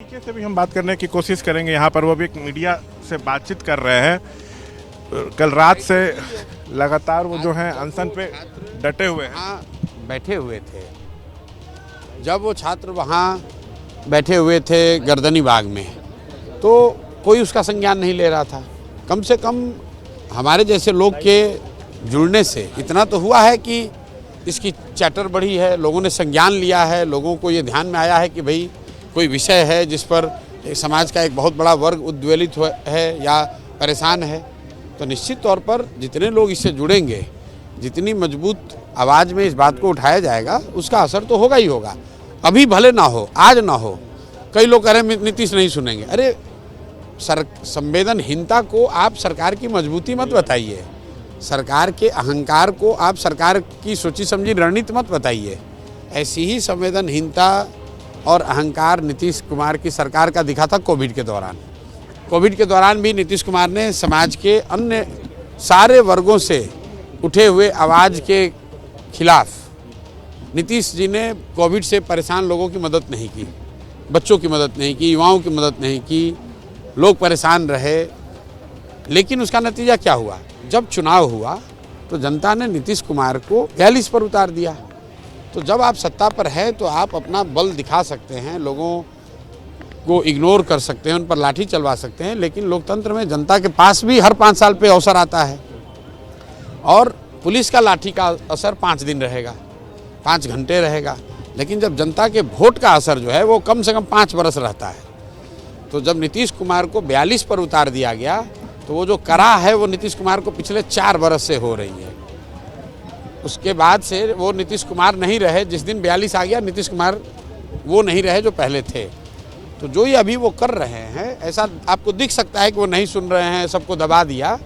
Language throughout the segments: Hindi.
तरीके से भी हम बात करने की कोशिश करेंगे। यहाँ पर वो भी एक मीडिया से बातचीत कर रहे हैं। कल रात से लगातार वो जो है अनशन पे डटे हुए हैं। वहाँ बैठे हुए थे। जब वो छात्र वहाँ बैठे हुए थे गर्दनी बाग में, तो कोई उसका संज्ञान नहीं ले रहा था। कम से कम हमारे जैसे लोग के जुड़ने से इतना तो हुआ है कि इसकी चैटर बढ़ी है, लोगों ने संज्ञान लिया है, लोगों को ये ध्यान में आया है कि भाई कोई विषय है जिस पर समाज का एक बहुत बड़ा वर्ग उद्वेलित है या परेशान है। तो निश्चित तौर पर जितने लोग इससे जुड़ेंगे, जितनी मजबूत आवाज़ में इस बात को उठाया जाएगा, उसका असर तो होगा ही होगा। अभी भले ना हो, आज ना हो। कई लोग कह रहे हैं नीतीश नहीं सुनेंगे। अरे संवेदनहीनता को आप सरकार की मजबूती मत बताइए, सरकार के अहंकार को आप सरकार की सोची समझी रणनीति मत बताइए। ऐसी ही संवेदनहीनता और अहंकार नीतीश कुमार की सरकार का दिखा था कोविड के दौरान। कोविड के दौरान भी नीतीश कुमार ने समाज के अन्य सारे वर्गों से उठे हुए आवाज़ के खिलाफ, नीतीश जी ने कोविड से परेशान लोगों की मदद नहीं की, बच्चों की मदद नहीं की, युवाओं की मदद नहीं की, लोग परेशान रहे। लेकिन उसका नतीजा क्या हुआ? जब चुनाव हुआ तो जनता ने नीतीश कुमार को 42 पर उतार दिया। तो जब आप सत्ता पर हैं तो आप अपना बल दिखा सकते हैं, लोगों को इग्नोर कर सकते हैं, उन पर लाठी चलवा सकते हैं, लेकिन लोकतंत्र में जनता के पास भी हर 5 साल पे अवसर आता है। और पुलिस का लाठी का असर 5 दिन रहेगा, 5 घंटे रहेगा, लेकिन जब जनता के वोट का असर जो है वो कम से कम 5 बरस रहता है। तो जब नीतीश कुमार को 42 पर उतार दिया गया तो वो जो करा है वो नीतीश कुमार को पिछले 4 बरस से हो रही है। उसके बाद से वो नीतीश कुमार नहीं रहे। जिस दिन 42 आ गया, नीतीश कुमार वो नहीं रहे जो पहले थे। तो जो ये अभी वो कर रहे हैं, ऐसा आपको दिख सकता है कि वो नहीं सुन रहे हैं, सबको दबा दिया,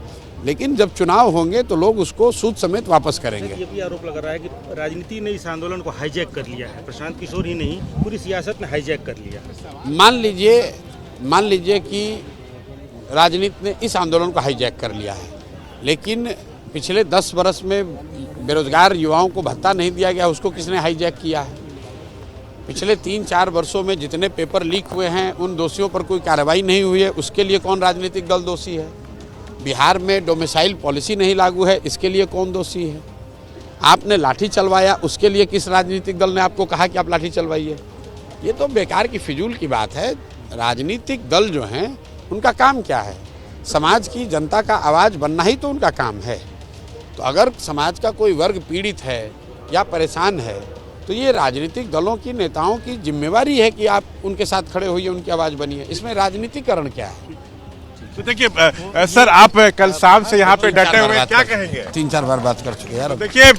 लेकिन जब चुनाव होंगे तो लोग उसको सूद समेत वापस करेंगे। ये भी आरोप लग रहा है कि राजनीति ने इस आंदोलन को हाईजैक कर लिया है। प्रशांत किशोर ही नहीं, पूरी सियासत ने हाईजैक कर लिया। मान लीजिए कि राजनीति ने इस आंदोलन को हाईजैक कर लिया है, लेकिन पिछले 10 बरस में बेरोजगार युवाओं को भत्ता नहीं दिया गया, उसको किसने हाईजैक किया है? पिछले 3-4 वर्षों में जितने पेपर लीक हुए हैं, उन दोषियों पर कोई कार्रवाई नहीं हुई है, उसके लिए कौन राजनीतिक दल दोषी है? बिहार में डोमिसाइल पॉलिसी नहीं लागू है, इसके लिए कौन दोषी है? आपने लाठी चलवाया, उसके लिए किस राजनीतिक दल ने आपको कहा कि आप लाठी चलवाइए? ये तो बेकार की फिजूल की बात है। राजनीतिक दल जो हैं उनका काम क्या है? समाज की जनता का आवाज़ बनना ही तो उनका काम है। तो अगर समाज का कोई वर्ग पीड़ित है या परेशान है तो ये राजनीतिक दलों की नेताओं की जिम्मेवारी है कि आप उनके साथ खड़े होइए, उनकी आवाज़ बनिए। इसमें राजनीतिकरण क्या है? तो देखिए सर, आप कल शाम से यहाँ पे डटे हुए हैं, क्या कहेंगे? 3-4 बार बात कर चुके यार। देखिए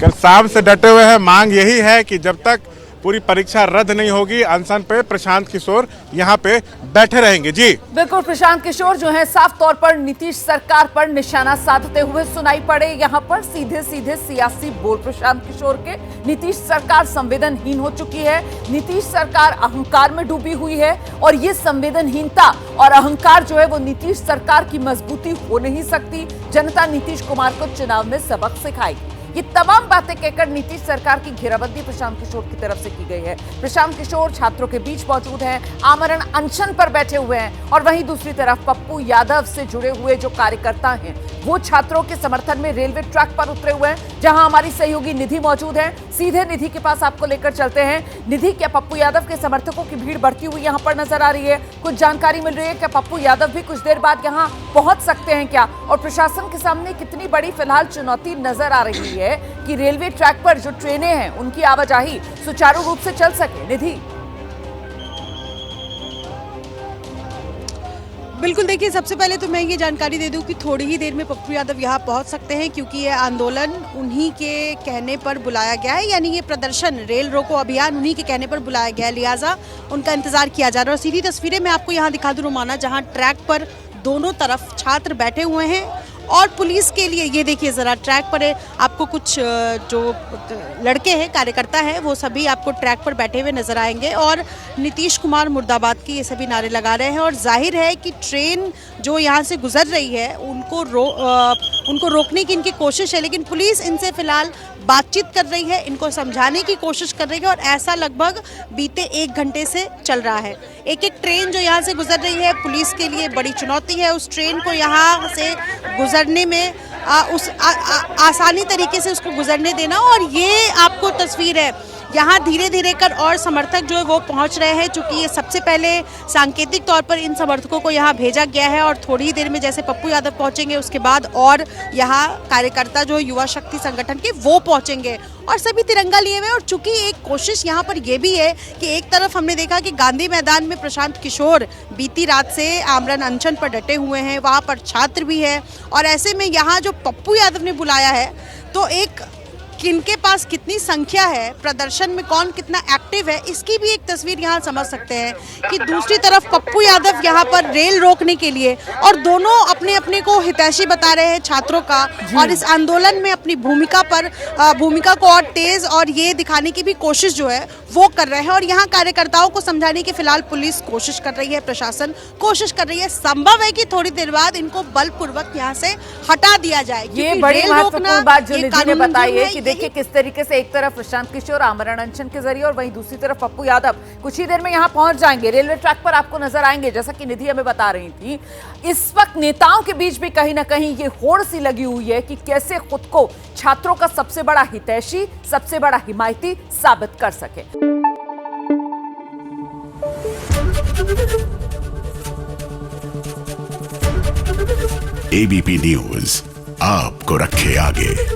कल शाम से डटे हुए हैं, मांग यही है कि जब तक पूरी परीक्षा रद्द नहीं होगी, अनशन पे प्रशांत किशोर यहाँ पे बैठे रहेंगे। जी बिल्कुल, प्रशांत किशोर जो है साफ तौर पर नीतीश सरकार पर निशाना साधते हुए सुनाई पड़े। यहाँ पर सीधे सीधे सियासी बोल प्रशांत किशोर के। नीतीश सरकार संवेदनहीन हो चुकी है, नीतीश सरकार अहंकार में डूबी हुई है, और ये संवेदनहीनता और अहंकार जो है वो नीतीश सरकार की मजबूती हो नहीं सकती। जनता नीतीश कुमार को चुनाव में सबक सिखाएगी। ये तमाम बातें कहकर नीतीश सरकार की घेराबंदी प्रशांत किशोर की तरफ से की गई है। प्रशांत किशोर छात्रों के बीच मौजूद हैं, आमरण अनशन पर बैठे हुए हैं, और वहीं दूसरी तरफ पप्पू यादव से जुड़े हुए जो कार्यकर्ता हैं वो छात्रों के समर्थन में रेलवे ट्रैक पर उतरे हुए हैं, जहां हमारी सहयोगी निधि मौजूद है। सीधे निधि के पास आपको लेकर चलते हैं। निधि, क्या पप्पू यादव के समर्थकों की भीड़ बढ़ती हुई यहाँ पर नजर आ रही है? कुछ जानकारी मिल रही है? क्या पप्पू यादव भी कुछ देर बाद यहाँ पहुंच सकते हैं क्या? और प्रशासन के सामने कितनी बड़ी फिलहाल चुनौती नजर आ रही है कि रेलवे ट्रैक पर जो ट्रेनें हैं उनकी आवाजाही सुचारू रूप से चल सके? निधि। बिल्कुल, देखिए सबसे पहले तो मैं ये जानकारी दे दूं कि थोड़ी ही देर में पप्पू यादव यहाँ पहुँच सकते हैं, क्योंकि ये आंदोलन उन्हीं के कहने पर बुलाया गया है, यानी ये प्रदर्शन, रेल रोको अभियान उन्हीं के कहने पर बुलाया गया है, लिहाजा उनका इंतजार किया जा रहा है। और सीधी तस्वीरें मैं आपको यहाँ दिखा दूं रोमाना, जहाँ ट्रैक पर दोनों तरफ छात्र बैठे हुए हैं और पुलिस के लिए ये देखिए ज़रा ट्रैक पर है, आपको कुछ जो लड़के हैं, कार्यकर्ता हैं, वो सभी आपको ट्रैक पर बैठे हुए नजर आएंगे और नीतीश कुमार मुर्दाबाद के ये सभी नारे लगा रहे हैं। और जाहिर है कि ट्रेन जो यहाँ से गुजर रही है उनको रोकने की इनकी कोशिश है, लेकिन पुलिस इनसे फिलहाल बातचीत कर रही है, इनको समझाने की कोशिश कर रही है और ऐसा लगभग बीते 1 घंटे से चल रहा है। एक एक ट्रेन जो यहाँ से गुजर रही है पुलिस के लिए बड़ी चुनौती है। उस ट्रेन को यहाँ से गुजरने में आसानी तरीके से उसको गुजरने देना। और ये आपको तस्वीर है, यहाँ धीरे धीरे कर और समर्थक जो है वो पहुँच रहे हैं, चूँकि ये सबसे पहले सांकेतिक तौर पर इन समर्थकों को यहाँ भेजा गया है और थोड़ी ही देर में जैसे पप्पू यादव पहुँचेंगे उसके बाद और यहाँ कार्यकर्ता जो युवा शक्ति संगठन के वो पहुँचेंगे और सभी तिरंगा लिए हुए। और चूंकि एक कोशिश यहाँ पर ये भी है कि एक तरफ हमने देखा कि गांधी मैदान में प्रशांत किशोर बीती रात से आमरण अनशन पर डटे हुए हैं, वहाँ पर छात्र भी है और ऐसे में यहाँ जो पप्पू यादव ने बुलाया है तो एक किनके पास कितनी संख्या है, प्रदर्शन में कौन कितना एक्टिव है, इसकी भी एक तस्वीर यहाँ समझ सकते हैं कि दूसरी तरफ पप्पू यादव यहाँ पर रेल रोकने के लिए और दोनों अपने अपने को हितैषी बता रहे हैं छात्रों का और इस आंदोलन में अपनी भूमिका को और तेज और ये दिखाने की भी कोशिश जो है वो कर रहे हैं। और यहाँ कार्यकर्ताओं को समझाने की फिलहाल पुलिस कोशिश कर रही है, प्रशासन कोशिश कर रही है। संभव है कि थोड़ी देर बाद इनको बलपूर्वक यहाँ से हटा दिया जाए। ये बड़ी महत्वपूर्ण बात जो निधि ने बताई है कि देखिए किस तरीके से एक तरफ प्रशांत किशोर आमरण अनशन के जरिए और वहीं दूसरी तरफ पप्पू यादव कुछ ही देर में यहां पहुंच जाएंगे, रेलवे ट्रैक पर आपको नजर आएंगे। जैसा कि निधि हमें बता रही थी, इस वक्त नेताओं के बीच भी कहीं ना कहीं ये होड़ सी लगी हुई है कि कैसे खुद को छात्रों का सबसे बड़ा हितैषी, सबसे बड़ा हिमायती साबित कर सके। एबीपी न्यूज आपको रखे आगे।